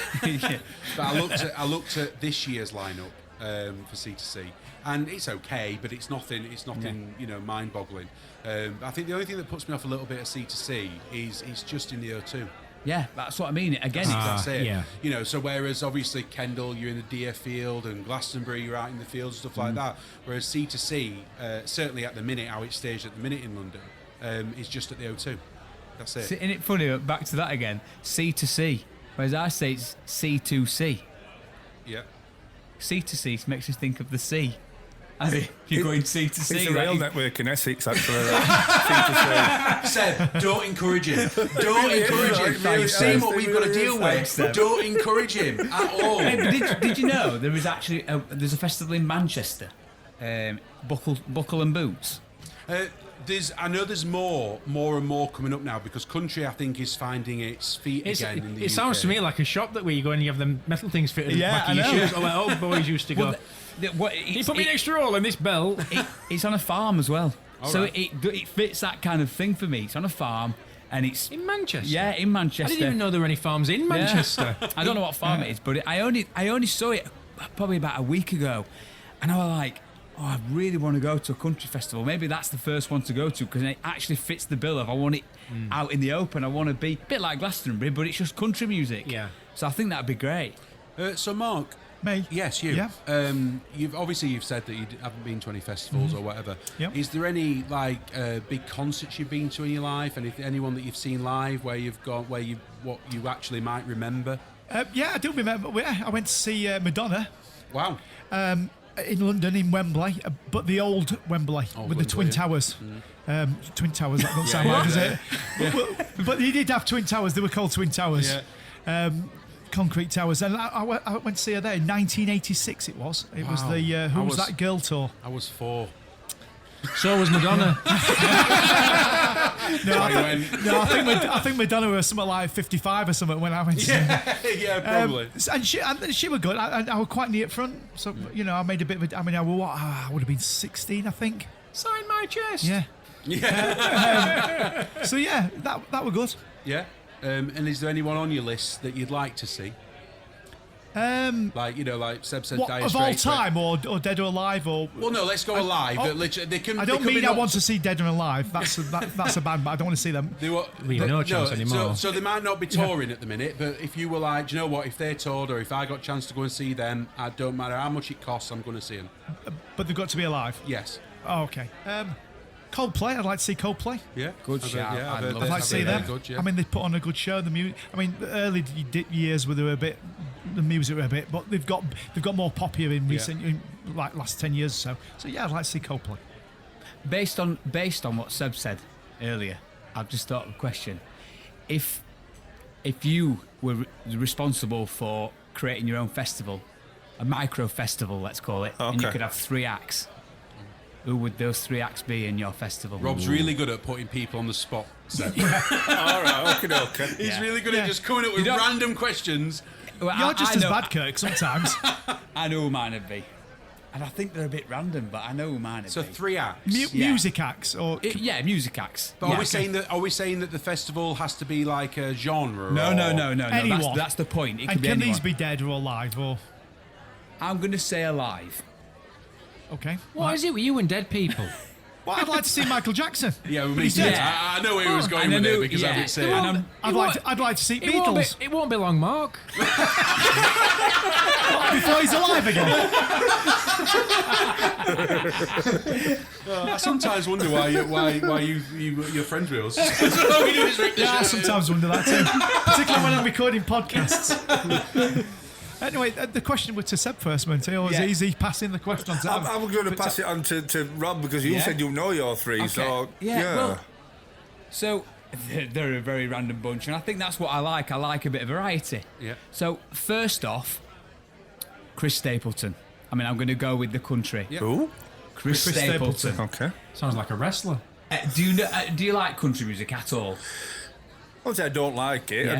But I looked at this year's lineup for C2C, and it's okay, but it's nothing mind-boggling. I think the only thing that puts me off a little bit of C2C is it's just in the O2. Yeah, that's what I mean. Again, that's it. Yeah. So whereas obviously Kendal, you're in the deer field, and Glastonbury, you're out in the fields, stuff like that. Whereas C2C, certainly at the minute, how it's staged at the minute in London, is just at the O2. That's it. Isn't it funny? Back to that again. C2C, whereas I say it's C2C. Yeah. C2C makes us think of the sea. As if you're going C to C. It's a rail network in Essex, actually. Seb, don't encourage him. Don't encourage him. You've seen what we've got to deal with. Don't encourage him at all. Hey, did you know there is actually there's a festival in Manchester, Buckle and Boots? I know there's more and more coming up now because country, I think, is finding its feet again in the UK. It sounds to me like a shop that where you go and you have them metal things fitted back in your shoes, or like old boys used to go. You put me an extra roll in this belt. It's on a farm as well, so right. it fits that kind of thing for me. It's on a farm. And it's in Manchester. Yeah, in Manchester. I didn't even know there were any farms in Manchester. Yeah. I don't know what farm it is, but I only saw it probably about a week ago, and I was like, oh, I really want to go to a country festival. Maybe that's the first one to go to because it actually fits the bill of I want it out in the open. I want to be a bit like Glastonbury, but it's just country music. Yeah. So I think that'd be great. So Mark. Me? Yes, you. Yeah. You've said that you haven't been to any festivals or whatever. Yep. Is there any big concerts you've been to in your life? Anyone that you've seen live where you've gone what you actually might remember? Yeah, I do remember. I went to see Madonna. Wow. In London, in Wembley, but the old Wembley with the Twin Towers. Twin Towers, that don't sound right, does it? But he did have Twin Towers. They were called Twin Towers. Yeah. Concrete Towers. And I went to see her there in 1986 it was. It was the Who Was That Girl tour. I was 4. So was Madonna. I think Madonna was something like 55 or something when I went to see her. Yeah, probably. And she was good. I was quite near at front. So, I made a bit of I would have been 16, I think. Sign my chest. Yeah. Yeah. So, yeah, that were good. Yeah. And is there anyone on your list that you'd like to see? Like Seb said, Dire of all Straits, time, or Dead or Alive, or well, no, let's go alive. They can. I don't mean I want to see Dead or Alive. That's a band, but I don't want to see them. We have no chance anymore. So they might not be touring at the minute, but if you were like, do you know what? If they toured, or if I got a chance to go and see them, I don't matter how much it costs, I'm going to see them. But they've got to be alive. Yes. Oh, okay. Coldplay. I'd like to see Coldplay. Yeah. Good shout. I'd like to see them. Good, yeah. I mean, they put on a good show. The early years were a bit. The music were a bit, but they've got more pop here in recent, like last 10 years or so. So yeah, I'd like to see Coldplay. Based on what Seb said earlier, I've just thought of a question. If you were responsible for creating your own festival, a micro festival, let's call it, and you could have 3 acts, who would those 3 acts be in your festival? Rob's really good at putting people on the spot. So. All right, okay. He's really good at just coming up with random questions. Well, You're just as bad, Kirk, sometimes. I know who mine would be. And I think they're a bit random, but I know who mine would be. So 3 acts. Music acts, or music acts. But are we saying that the festival has to be like a genre? No. Anyone. That's the point. It and could be can anyone. these be dead or alive, or? I'm going to say alive. Okay. What is it with you and dead people? Well, I'd like to see Michael Jackson. Yeah, we He's dead. I know where he was going with it because I didn't say it. I'd like to see Beatles. It won't be long, Mark. Before he's alive again. I sometimes wonder why you're friends with us. Yeah, I sometimes wonder that too, particularly when I'm recording podcasts. Anyway, the question was to Seb first, man. Is he passing the question on to Seb? I'm going to pass it on to Rob because you said you know your 3. Okay. So Well, so they're a very random bunch, and I think that's what I like. I like a bit of variety. Yeah. So first off, Chris Stapleton. I mean, I'm going to go with the country. Yeah. Who? Chris Stapleton. Okay. Sounds like a wrestler. Do you like country music at all? I would say I don't like it. Yeah.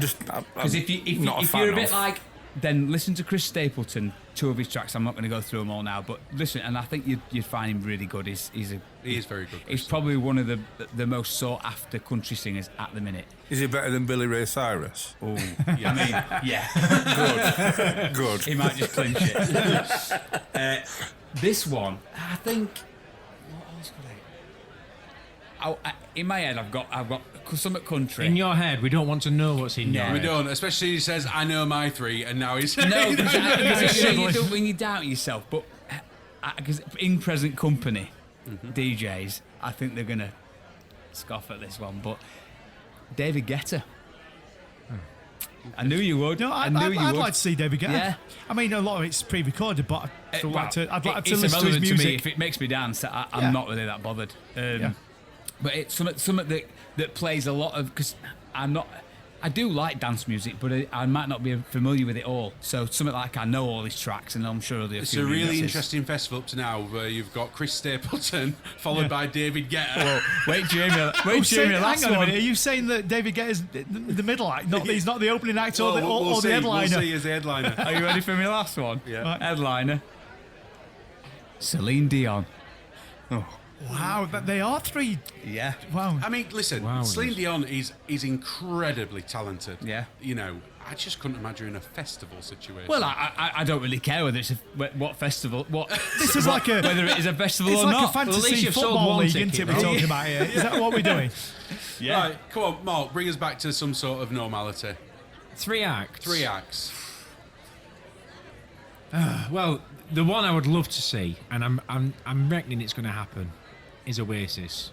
Because if you're a bit like, then listen to Chris Stapleton. 2 of his tracks. I'm not going to go through them all now, but listen, and I think you'd find him really good. He is very good. He's probably one of the most sought after country singers at the minute. Is he better than Billy Ray Cyrus? Oh, I mean, yeah, Good. He might just clinch it. This one, I think. What else could I? In my head, I've got some at country. In your head, we don't want to know what's in your head. We don't, especially he says, I know my 3, and now he's... No, because when you doubt yourself, but because in present company, DJs, I think they're going to scoff at this one, but David Guetta. I knew you would. No, I'd like to see David Guetta. Yeah. I mean, a lot of it's pre-recorded, but I'd like to it's listen to his irrelevant music. to me. If it makes me dance, I'm not really that bothered. But it's something that plays a lot of, because I'm not I do like dance music, but I might not be familiar with it all. So something like I know all these tracks, and I'm sure there'll be a It's few a really remixes. interesting festival up to now where you've got Chris Stapleton followed by David Guetta. Well, wait, Jamie. Hang on a minute. Are you saying that David Guetta's the middle act? He's not the opening act or the we'll see. headliner? We'll see as the headliner. Are you ready for my last one? Yeah. Right. Headliner. Celine Dion. Wow, they are three. Yeah. Wow. I mean, listen, Wow, Celine Dion is incredibly talented. Yeah. You know, I just couldn't imagine her in a festival situation. Well, I don't really care whether it's what festival, This is like a whether it is a festival it's or like not. a fantasy least you've sold football one league, ticket, isn't it? We're right? talking about here. Is that what we're doing? Yeah. Right, come on, Mark, bring us back to some sort of normality. 3 acts. 3 acts. Well, the one I would love to see, and I'm reckoning it's going to happen, is Oasis.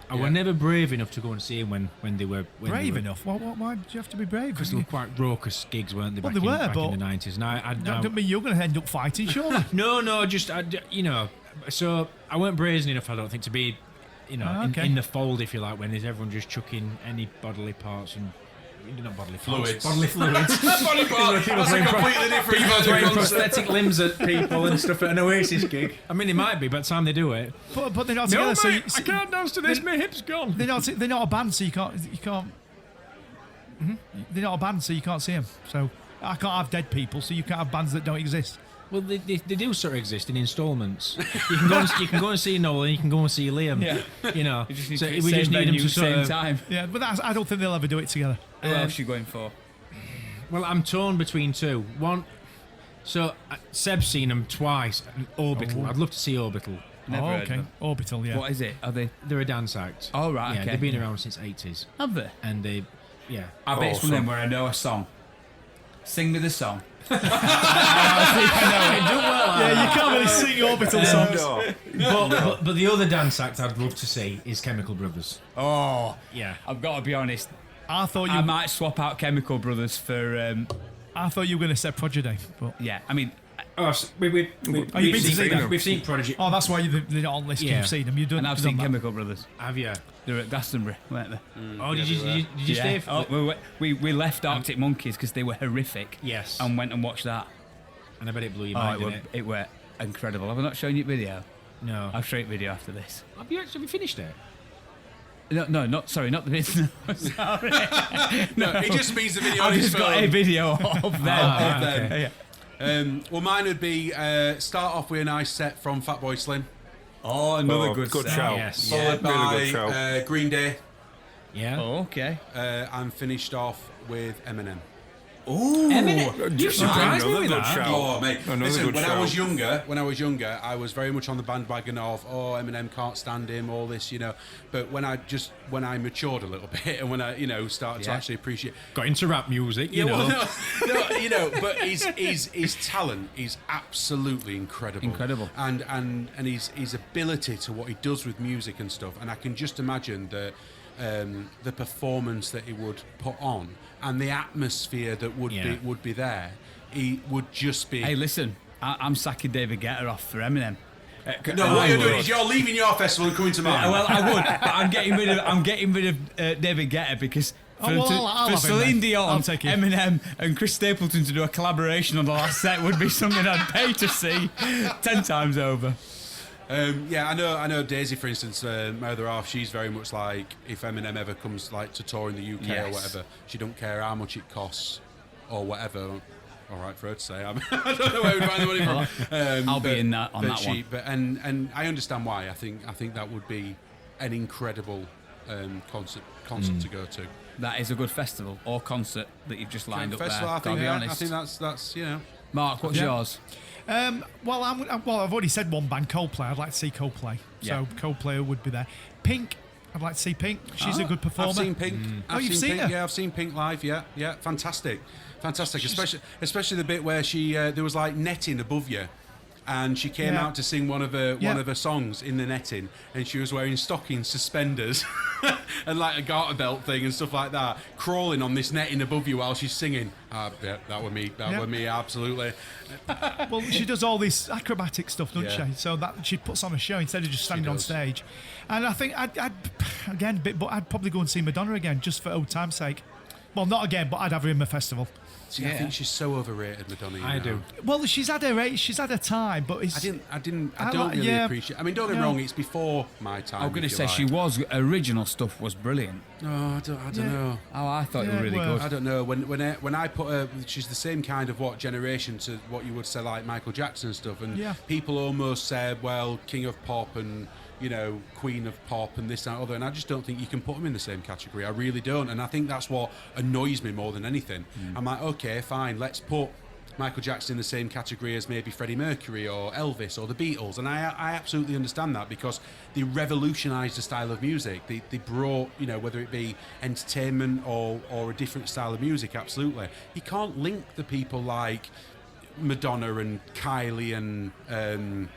I Yeah. were never brave enough to go and see them when they were Brave enough? Why did you have to be brave? because they were quite raucous gigs, weren't they? Well, back they in, were, back but in the 90s. And I Don't mean you're going to end up fighting, surely. no, just you know. So I weren't brazen enough, I don't think, to be, you know, okay. in the fold, if you like, when there's everyone just chucking any bodily parts and. Not bodily Fluids. parts. Bodily fluids. Body part, that's a completely different People kind throwing of concept. prosthetic limbs at people and stuff at an Oasis gig. I mean, it might be by the time they do it. but they're not No, together, mate, I can't dance to this. My hip's gone. They're not a band, so you can't. They're not a band, so you can't see them. So I can't have dead people, so you can't have bands that don't exist. Well, they do sort of exist in instalments. You can go and see Noel, and you can go and see Liam. Yeah. You know, You just need so to we same just need them venue, to sort same of. time. Yeah, but I don't think they'll ever do it together. Who else are you going for? Well, I'm torn between two. One, so Seb's seen them twice. Orbital. I'd love to see Orbital. Never heard of okay. them. Orbital, yeah. What is it? Are they? They're a dance act. Oh, right, Yeah, okay. they've been around since 80s, Have they? and they, yeah. I bet it's one of them Awesome. where I know a song. Sing me the song. Yeah, you can't really sing Orbital songs. But the other dance act I'd love to see is Chemical Brothers. Oh, Yeah. I've got to be honest. I thought I you. might swap out Chemical Brothers for. I thought you were going to say Prodigy, but Yeah, I mean, Oh, we've you've been to see them? We've seen Prodigy. oh, that's why they're not on the list. Yeah. You've seen them. You've done. and I've done seen that. Chemical Brothers. Have you? They were at Glastonbury, weren't they? Oh, did you stay? Oh, we left Arctic Monkeys because they were horrific. Yes. And went and watched that. And I bet it blew your Oh, mind, it were, didn't it were incredible. Have I not shown you video? No. I'll show you video after this. Have you actually finished it? No, not the video. Sorry. No, it just means the video on I've his just got a phone. video of them. right, Them. okay. Yeah. Well, mine would be start off with a nice set from Fatboy Slim, Oh, another Oh, good good set. shout. Yes. followed really good show. by Green Day, Yeah. Oh, okay. and finished off with Eminem. Eminem. You surprised me Another with good that. shout. Oh, mate! Another Listen, good when shout. I was younger, I was very much on the bandwagon of Eminem can't stand him, all this, you know. But when I matured a little bit, and when I started to Yeah. actually appreciate, Got into rap music, you know. well, no, you know, but his talent is absolutely incredible. Incredible. And his ability to what he does with music and stuff, and I can just imagine the performance that he would put on and the atmosphere that would be there. He would just be. Hey, listen, I'm sacking David Guetta off for Eminem. no, what you're doing is you're leaving your festival and coming to mine. Well, I would, but I'm getting rid of David Guetta because for, Oh, well, I'll for have him Celine then. Dion, I'll take him. Eminem, and Chris Stapleton to do a collaboration on the last set would be something I'd pay to see 10 times over. Yeah, I know. Daisy, for instance, my other half, she's very much like if Eminem ever comes like to tour in the UK or Yes. whatever, she don't care how much it costs or whatever. All right for her to say. I don't know where we'd find the money from. I'll be in that on but that one. But and I understand why. I think that would be an incredible concert to go to. That is a good festival or concert that you've just lined up Festival, there. I think, Gotta be yeah, honest. I think that's Mark, what's Yeah. yours? Well, I've already said one band, Coldplay. I'd like to see Coldplay. Yeah. So Coldplay would be there. Pink. I'd like to see Pink. She's a good performer. I've seen Pink. Oh, you've seen Pink. her? Yeah, I've seen Pink live. Yeah, fantastic. Especially the bit where she there was like netting above you, and she came Yeah. out to sing one of her songs in the netting, and she was wearing stockings, suspenders, and like a garter belt thing and stuff like that, crawling on this netting above you while she's singing. Yeah, that was me. That Yeah. was me. Absolutely. Well, she does all this acrobatic stuff, doesn't Yeah. she? So that she puts on a show instead of just standing on does. stage. And I think I'd again, but I'd probably go and see Madonna again just for old time's sake. Well, not again, but I'd have her in my festival. See, I think she's so overrated, Madonna. I do. Well, she's had her time, but it's. I don't really appreciate. I mean, don't get me wrong. It's before my time. I'm going to say she was original stuff was brilliant. No, I don't know. Oh, I thought you were really good. I don't know. When I put her, she's the same kind of generation to what you would say like Michael Jackson and stuff. And people almost said, well, King of Pop and Queen of Pop and this and that other. And I just don't think you can put them in the same category. I really don't. And I think that's what annoys me more than anything. I'm like, okay, fine, let's put Michael Jackson in the same category as maybe Freddie Mercury or Elvis or the Beatles, and I absolutely understand that because they revolutionised the style of music. They brought, whether it be entertainment or a different style of music, absolutely. You can't link the people like Madonna and Kylie and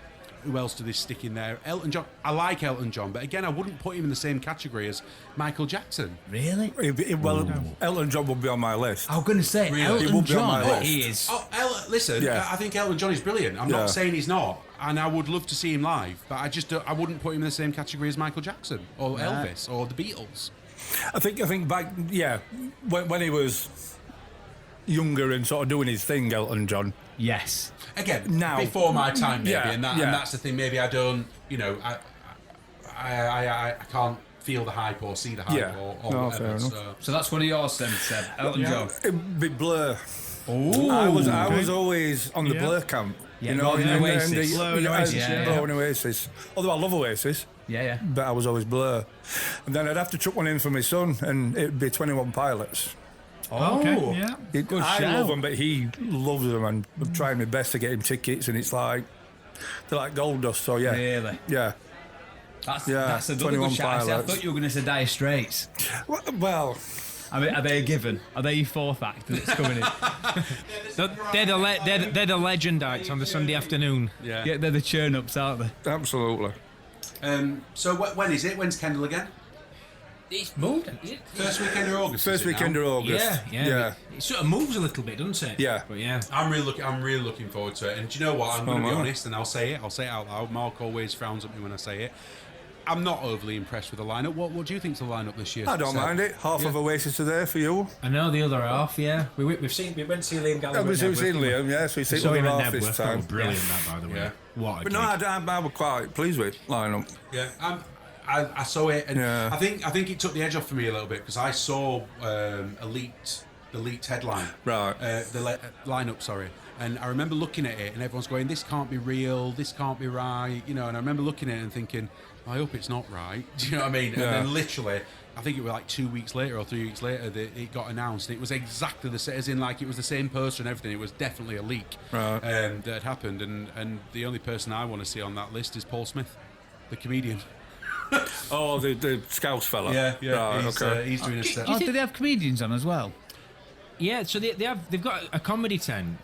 who else do they stick in there? Elton John. I like Elton John, but again, I wouldn't put him in the same category as Michael Jackson. Really? Elton John would be on my list. I was going to say, Really? Elton John, he is. Listen, I think Elton John is brilliant. I'm not saying he's not, and I would love to see him live, but I wouldn't put him in the same category as Michael Jackson or Elvis or the Beatles. I think back, when he was younger and sort of doing his thing, Elton John. Yes. Again, now before my time, maybe, and that's the thing. Maybe I don't, I can't feel the hype or see the hype or whatever. So that's one of yours, then, Seb. Elton John. It'd be Blur. Oh, I was always on the Blur camp. Oasis. Blur and Oasis. Although I love Oasis. Yeah. But I was always Blur. And then I'd have to chuck one in for my son, and it'd be 21 Pilots. Oh, okay. Yeah. I love them, but he loves them, and I'm trying my best to get him tickets, and it's like they're like gold dust. So yeah, really, yeah. That's another good shout. I thought you were going to say Dire Straits. Well, I mean, are they a given? Are they your fourth act that's coming in? they're the legend acts on the Sunday afternoon. Yeah, they're the churn-ups, aren't they? Absolutely. So when is it? When's Kendal again? It's moved. First weekend of August. First weekend of August. Yeah. It sort of moves a little bit, doesn't it? Yeah. But yeah. I'm really looking forward to it. And do you know what? I'm going to be honest, and I'll say it out loud. Mark always frowns at me when I say it. I'm not overly impressed with the lineup. What do you think's the lineup this year? I don't mind it. Half of Oasis are there for you. I know the other half. Yeah, we went to see Liam Gallagher. We've seen Liam. Yes, we've seen the half this time. Brilliant, that by the way. Yeah. What? But no, I was quite pleased with lineup. Yeah. I saw it, and I think it took the edge off for me a little bit because I saw the leaked headline, right? The lineup, sorry. And I remember looking at it, and everyone's going, "This can't be real. This can't be right," And I remember looking at it and thinking, "I hope it's not right." Do you know what I mean? Yeah. And then literally, I think it was like 2 weeks later or 3 weeks later that it got announced. It was exactly the same, as in like it was the same poster and everything. It was definitely a leak that had happened. And the only person I want to see on that list is Paul Smith, the comedian. Oh, the Scouts fella. Yeah. Right, he's doing a set. Do they have comedians on as well? Yeah, so they've got a comedy tent,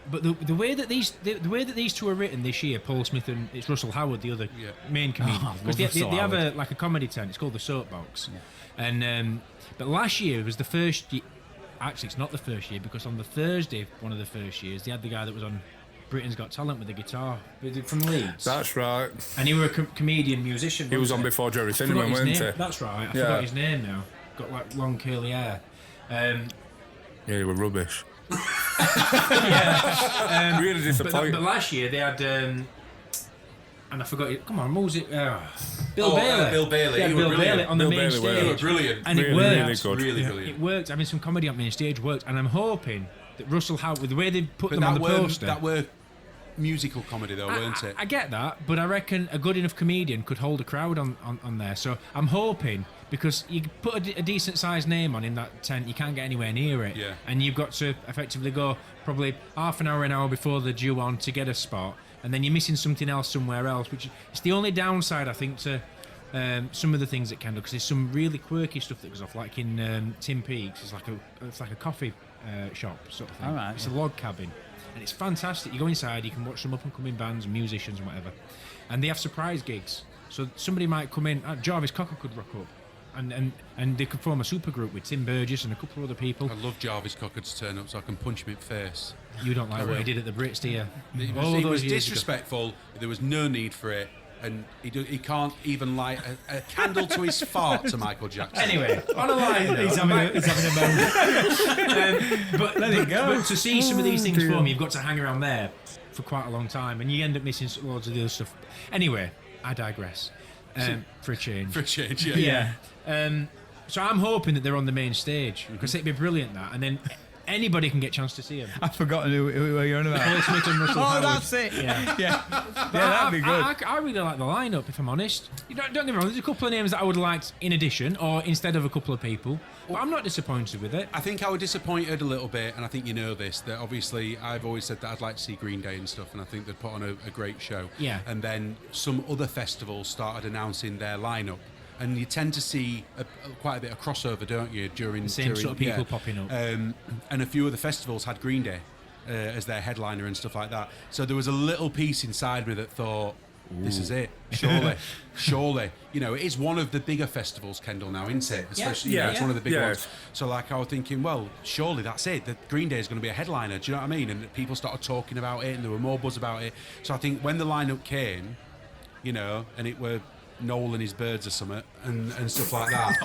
but the way that these two are written this year, Paul Smith and it's Russell Howard, the other main comedian, because they have a comedy tent. It's called the Soapbox, and but last year was the first. Actually, it's not the first year because on the Thursday, one of the first years, they had the guy that was on Britain's Got Talent with the guitar from Leeds. That's right. And he was a comedian, musician. He was on before Jerry Cinnamon, wasn't he? That's right. I forgot his name now. Got like long curly hair. Yeah, he was rubbish. Really disappointing. But last year they had, and I forgot it. Come on, what was it? Bill Bailey. Bill Bailey. Yeah, Bill Bailey on the main stage. They were brilliant. And it worked. Really good. Really brilliant. It worked. Having some comedy on main stage worked. And I'm hoping that Russell Howard, with the way they put them on the poster. That were musical comedy though, weren't it? I get that, but I reckon a good enough comedian could hold a crowd on there. So I'm hoping, because you put a decent sized name on in that tent, you can't get anywhere near it. Yeah. And you've got to effectively go probably half an hour before they're due on to get a spot, and then you're missing something else somewhere else, which is the only downside I think to some of the things at Kendal, because there's some really quirky stuff that goes off, like in Tim Peaks. It's like a coffee shop sort of thing. All right, it's a log cabin. And it's fantastic. You go inside, you can watch some up-and-coming bands and musicians and whatever. And they have surprise gigs. So somebody might come in, Jarvis Cocker could rock up. And they could form a super group with Tim Burgess and a couple of other people. I love Jarvis Cocker to turn up so I can punch him in the face. You don't like what he did at the Brits, do you? It was disrespectful. There was no need for it. and he can't even light a candle to his fart to Michael Jackson. Anyway, on a line note, He's having a moment. but let it go. But to see some of these things for me, you've got to hang around there for quite a long time, and you end up missing loads of the other stuff. Anyway, I digress. For a change. For a change, yeah. So I'm hoping that they're on the main stage, because it'd be brilliant that, and then anybody can get a chance to see them. I've forgotten who you're on about. Will Smith and Russell Howard. That's it. Yeah, that'd be good. I really like the lineup, if I'm honest. Don't get me wrong, there's a couple of names that I would have liked in addition, or instead of a couple of people, but I'm not disappointed with it. I think I was disappointed a little bit, and I think you know this, that obviously I've always said that I'd like to see Green Day and stuff, and I think they'd put on a great show. Yeah. And then some other festivals started announcing their lineup. And you tend to see quite a bit of crossover, don't you? During the same sort of people popping up. And a few of the festivals had Green Day as their headliner and stuff like that. So there was a little piece inside me that thought, this is it. Surely. You know, it is one of the bigger festivals, Kendal, now, isn't it? Especially, you know, it's one of the big ones. So, like, I was thinking, well, surely that's it. That Green Day is going to be a headliner. Do you know what I mean? And people started talking about it, and there were more buzz about it. So I think when the lineup came, you know, and it were Noel and his birds or something and stuff like that.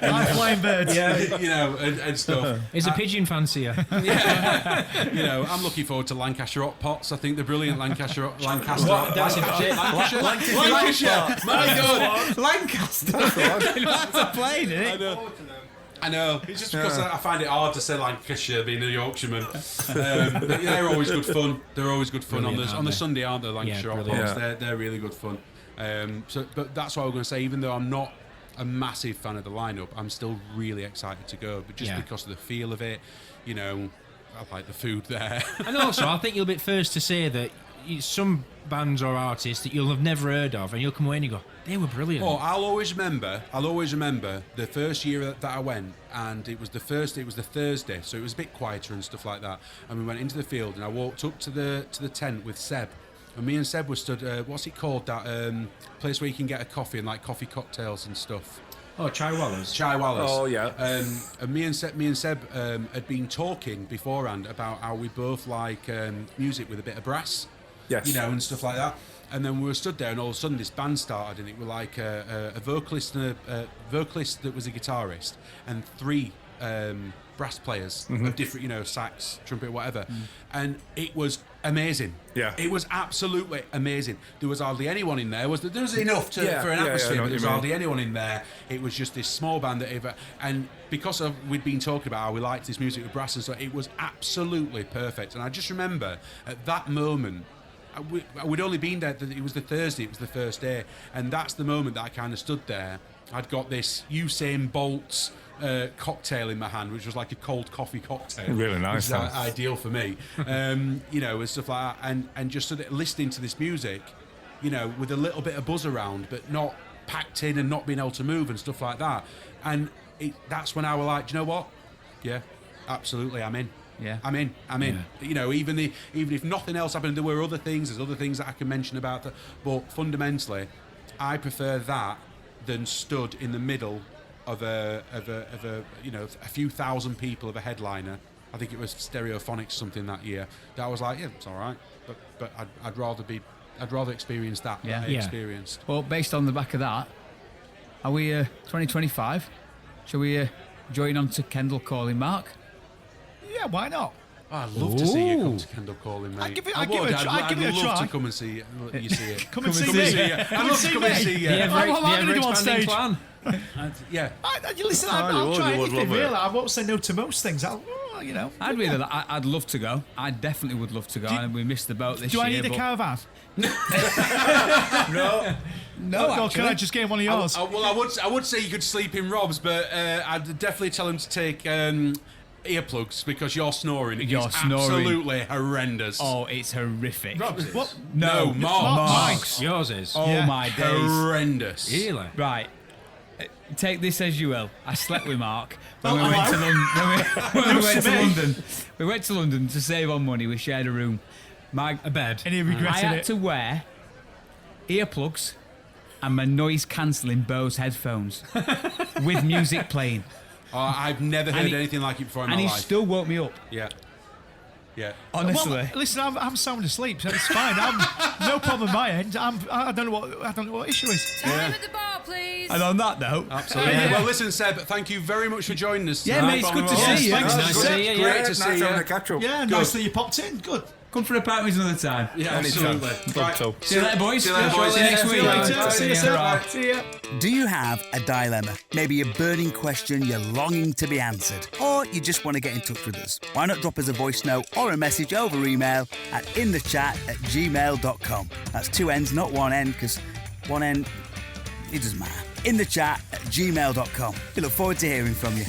I'm flying birds. Yeah, you know, and stuff. Is a pigeon fancier? Yeah. You know, I'm looking forward to Lancashire Hot Pots. I think they're brilliant. Lancaster. That's Lancashire. My God. Lancaster. That's a plane, isn't it? I know. It's just because I find it hard to say Lancashire being a Yorkshireman. But they're always good fun. They're always good fun on the Sunday, aren't they? Lancashire Hot Pots. They're really good fun. But that's what I was going to say. Even though I'm not a massive fan of the lineup, I'm still really excited to go. But just because of the feel of it, you know, I like the food there. And also, I think you'll be first to say that some bands or artists that you'll have never heard of, and you'll come away and you go, they were brilliant. Oh, I'll always remember the first year that I went, and it was the Thursday, so it was a bit quieter and stuff like that. And we went into the field, and I walked up to the tent with Seb. And me and Seb were stood, what's it called, that place where you can get a coffee and like coffee cocktails and stuff. Oh, Chai Wallers. Chai Wallers. Oh, yeah. And me and Seb had been talking beforehand about how we both like music with a bit of brass. Yes. You know, and stuff like that. And then we were stood there, and all of a sudden this band started, and it was like a vocalist and a vocalist that was a guitarist, and three brass players of different, you know, sax, trumpet, whatever. And it was amazing. Yeah. It was absolutely amazing. There was hardly anyone in there. There was enough for an atmosphere, but there was hardly anyone in there. It was just this small band and because we'd been talking about how we liked this music with brass and so, it was absolutely perfect. And I just remember at that moment, we'd only been there, it was the Thursday, it was the first day, and that's the moment that I kind of stood there. I'd got this Usain Bolt's cocktail in my hand, which was like a cold coffee cocktail. Really nice. Which is ideal for me. You know, and stuff like that, and just sort of listening to this music, you know, with a little bit of buzz around, but not packed in and not being able to move and stuff like that. And that's when I was like, do you know what? Yeah, absolutely, I'm in. Yeah, I'm in. Yeah. You know, even if nothing else happened, there were other things. There's other things that I can mention about that. But fundamentally, I prefer that than stood in the middle of a you know, a few thousand people of a headliner. I think it was Stereophonics something that year. That I was like, yeah, it's all right. But I'd rather experience that. Yeah. That I experienced. Well, based on the back of that, are we 2025? Shall we join on to Kendal calling Mark? Yeah, why not? Oh, I'd love to see you come to Kendal calling, mate. I'd give it a try. Love to come and see you see it. Come and see me. I'd love to come and see you. What am I going to do on stage? Yeah. Listen, I'll try anything, really. I won't say no to most things. You know. I'd love to go. I definitely would love to go. And we missed the boat this year. Do I need a caravan? No, or can I just get one of yours? I would say you could sleep in Rob's, but I'd definitely tell him to take earplugs because you're snoring. It's absolutely horrendous. Oh, it's horrific. Rob's is? What? No, Mark's. Yours is. Oh my days. Horrendous. Really? Right. Take this as you will. I slept with Mark when we went to London. We went to London to save on money. We shared a room. A bed. And he regretted I had to wear earplugs and my noise-cancelling Bose headphones with music playing. I've never heard anything like it before in my life. And he still woke me up. Yeah. Yeah. Honestly. Well, listen, I'm sound asleep, so it's fine. No problem on my end. I don't know what issue is. Time at the bar, please. And on that note, Absolutely. Well, listen, Seb, thank you very much for joining us. Yeah, mate, it's good to see you. Thanks, Nice to see you. Great to see Nice you. having a catch up. Yeah, nice that you popped in. Good. come for a pint with us another time. Yeah, absolutely. Right. See you later, boys. See you later, boys. See you next See week. you later. Bye. See you, sir. See ya. Do you have a dilemma? Maybe a burning question you're longing to be answered? Or you just want to get in touch with us? Why not drop us a voice note or a message over email at innthechat@gmail.com. That's 2 N's, not 1 N, because 1 N, it doesn't matter. Innthechat@gmail.com. We look forward to hearing from you.